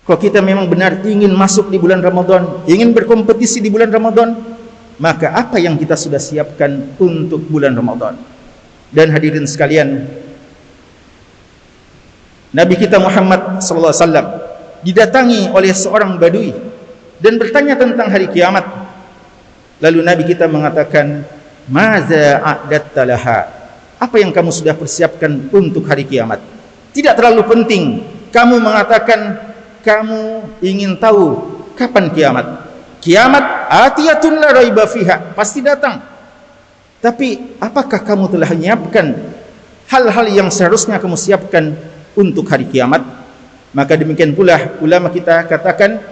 Kalau kita memang benar ingin masuk di bulan Ramadan, ingin berkompetisi di bulan Ramadan, maka apa yang kita sudah siapkan untuk bulan Ramadan? Dan hadirin sekalian, Nabi kita Muhammad sallallahu alaihi wasallam didatangi oleh seorang badui dan bertanya tentang hari kiamat. Lalu Nabi kita mengatakan, "Maza a'datta laha?" Apa yang kamu sudah persiapkan untuk hari kiamat? Tidak terlalu penting kamu mengatakan kamu ingin tahu kapan kiamat. Kiamat atiyatun la raiba fiha, pasti datang. Tapi apakah kamu telah menyiapkan hal-hal yang seharusnya kamu siapkan untuk hari kiamat? Maka demikian pula ulama kita katakan,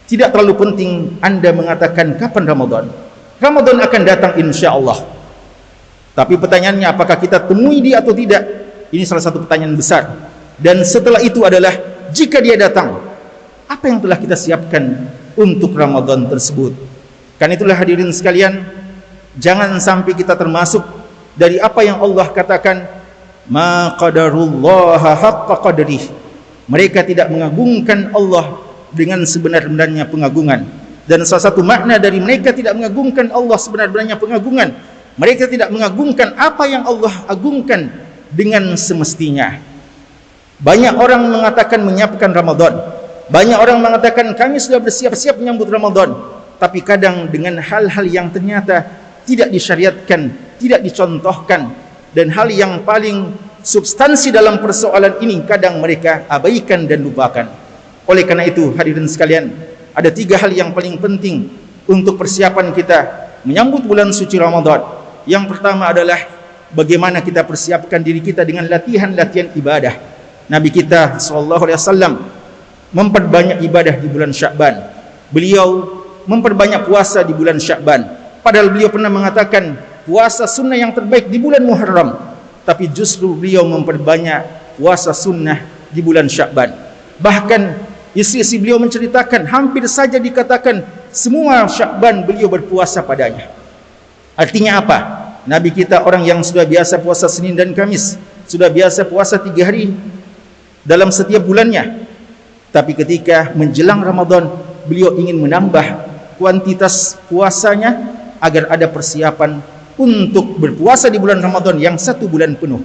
tidak terlalu penting Anda mengatakan kapan Ramadan. Ramadan akan datang insya-Allah. Tapi pertanyaannya, apakah kita temui dia atau tidak? Ini salah satu pertanyaan besar. Dan setelah itu adalah, jika dia datang, apa yang telah kita siapkan untuk Ramadan tersebut? Karena itulah hadirin sekalian, jangan sampai kita termasuk dari apa yang Allah katakan, ma qadarullaha haqqa qadrih. Mereka tidak mengagungkan Allah dengan sebenar-benarnya pengagungan. Dan salah satu makna dari mereka tidak mengagungkan Allah sebenar-benarnya pengagungan, mereka tidak mengagungkan apa yang Allah agungkan dengan semestinya. Banyak orang mengatakan menyiapkan Ramadan, banyak orang mengatakan kami sudah bersiap-siap menyambut Ramadan, tapi kadang dengan hal-hal yang ternyata tidak disyariatkan, tidak dicontohkan, dan hal yang paling substansi dalam persoalan ini kadang mereka abaikan dan lupakan. Oleh karena itu hadirin sekalian, ada 3 hal yang paling penting untuk persiapan kita menyambut bulan suci Ramadan. Yang pertama adalah bagaimana kita persiapkan diri kita dengan latihan-latihan ibadah. Nabi kita SAW memperbanyak ibadah di bulan Sya'ban. Beliau memperbanyak puasa di bulan Sya'ban. Padahal beliau pernah mengatakan puasa sunnah yang terbaik di bulan Muharram. Tapi justru beliau memperbanyak puasa sunnah di bulan Sya'ban. Bahkan istri-istri beliau menceritakan, hampir saja dikatakan semua Sya'ban beliau berpuasa padanya. Artinya apa? Nabi kita orang yang sudah biasa puasa Senin dan Kamis, sudah biasa puasa 3 hari dalam setiap bulannya. Tapi ketika menjelang Ramadan, beliau ingin menambah kuantitas puasanya agar ada persiapan untuk berpuasa di bulan Ramadan yang 1 bulan penuh.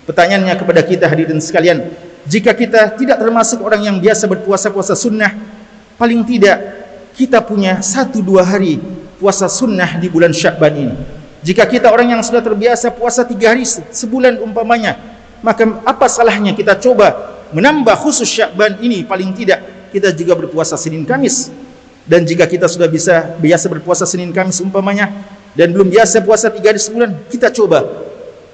Pertanyaannya kepada kita hadirin sekalian, jika kita tidak termasuk orang yang biasa berpuasa-puasa sunnah, paling tidak kita punya 1-2 hari puasa sunnah di bulan Sya'ban ini. Jika kita orang yang sudah terbiasa puasa 3 hari sebulan umpamanya, maka apa salahnya kita coba menambah khusus Sya'ban ini, paling tidak kita juga berpuasa Senin Kamis. Dan jika kita sudah biasa berpuasa Senin Kamis umpamanya, dan belum biasa puasa 3 hari sebulan, kita coba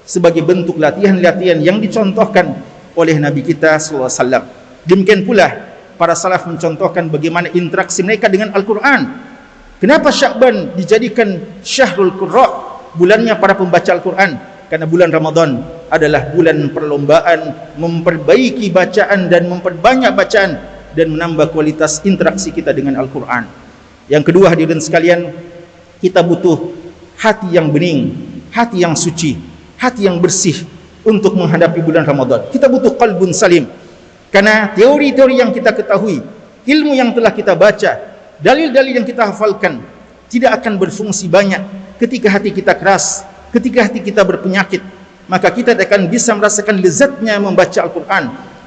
sebagai bentuk latihan-latihan yang dicontohkan oleh Nabi kita SAW. Demikian pula para salaf mencontohkan bagaimana interaksi mereka dengan Al-Quran. Kenapa Sya'ban dijadikan Syahrul Qurra, bulannya para pembaca Al-Quran? Karena bulan Ramadan adalah bulan perlombaan memperbaiki bacaan dan memperbanyak bacaan dan menambah kualitas interaksi kita dengan Al-Quran. Yang kedua hadirin sekalian, kita butuh hati yang bening, hati yang suci, hati yang bersih untuk menghadapi bulan Ramadan. Kita butuh qalbun salim. Karena teori-teori yang kita ketahui, ilmu yang telah kita baca, dalil-dalil yang kita hafalkan tidak akan berfungsi banyak ketika hati kita keras, ketika hati kita berpenyakit. Maka kita tidak akan bisa merasakan lezatnya membaca Al-Quran,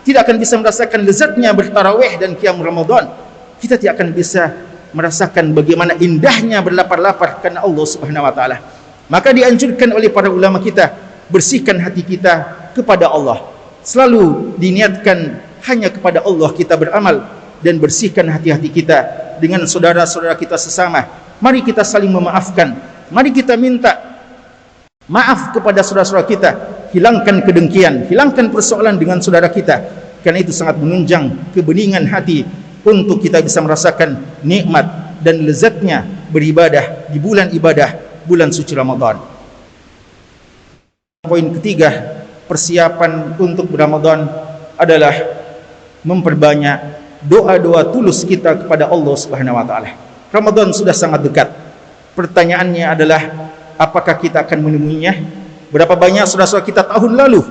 tidak akan bisa merasakan lezatnya bertarawih dan qiyam Ramadan. Kita tidak akan bisa merasakan bagaimana indahnya berlapar-lapar karena Allah Subhanahu wa taala. Maka dianjurkan oleh para ulama kita, bersihkan hati kita kepada Allah. Selalu diniatkan hanya kepada Allah kita beramal, dan bersihkan hati-hati kita dengan saudara-saudara kita sesama. Mari kita saling memaafkan. Mari kita minta maaf kepada saudara-saudara kita. Hilangkan kedengkian, hilangkan persoalan dengan saudara kita. Karena itu sangat menunjang kebeningan hati untuk kita bisa merasakan nikmat dan lezatnya beribadah di bulan ibadah, bulan suci Ramadan. Poin ketiga, persiapan untuk Ramadan adalah memperbanyak doa-doa tulus kita kepada Allah Subhanahu wa taala. Ramadan sudah sangat dekat. Pertanyaannya adalah, apakah kita akan menemuinya? Berapa banyak saudara-saudara kita tahun lalu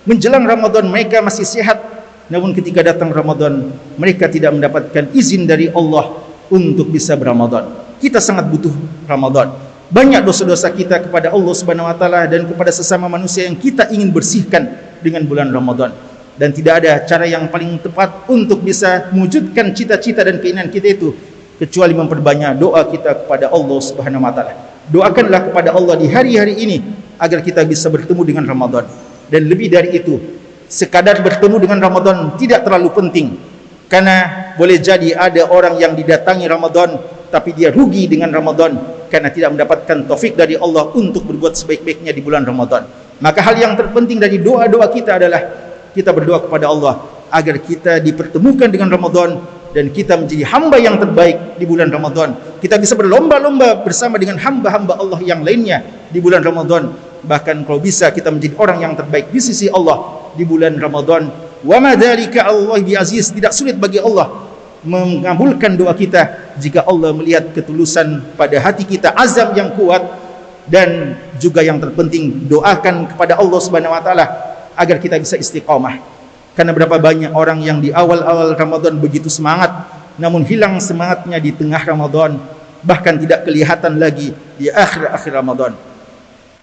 menjelang Ramadan mereka masih sehat, namun ketika datang Ramadan mereka tidak mendapatkan izin dari Allah untuk bisa berRamadan. Kita sangat butuh Ramadan. Banyak dosa-dosa kita kepada Allah Subhanahu wa taala dan kepada sesama manusia yang kita ingin bersihkan dengan bulan Ramadan. Dan tidak ada cara yang paling tepat untuk bisa mewujudkan cita-cita dan keinginan kita itu kecuali memperbanyak doa kita kepada Allah Subhanahu wa taala. Doakanlah kepada Allah di hari-hari ini agar kita bisa bertemu dengan Ramadan. Dan lebih dari itu, sekadar bertemu dengan Ramadan tidak terlalu penting. Karena boleh jadi ada orang yang didatangi Ramadan tapi dia rugi dengan Ramadan karena tidak mendapatkan taufik dari Allah untuk berbuat sebaik-baiknya di bulan Ramadan. Maka hal yang terpenting dari doa-doa kita adalah kita berdoa kepada Allah agar kita dipertemukan dengan Ramadan dan kita menjadi hamba yang terbaik di bulan Ramadan. Kita bisa berlomba-lomba bersama dengan hamba-hamba Allah yang lainnya di bulan Ramadan. Bahkan kalau bisa kita menjadi orang yang terbaik di sisi Allah di bulan Ramadan. Wa ma dzalika 'alallahi bi'aziz. Tidak sulit bagi Allah mengabulkan doa kita jika Allah melihat ketulusan pada hati kita, azam yang kuat. Dan juga yang terpenting, doakan kepada Allah Subhanahu wa taala agar kita bisa istiqamah. Karena berapa banyak orang yang di awal-awal Ramadan begitu semangat, namun hilang semangatnya di tengah Ramadan, bahkan tidak kelihatan lagi di akhir-akhir Ramadan.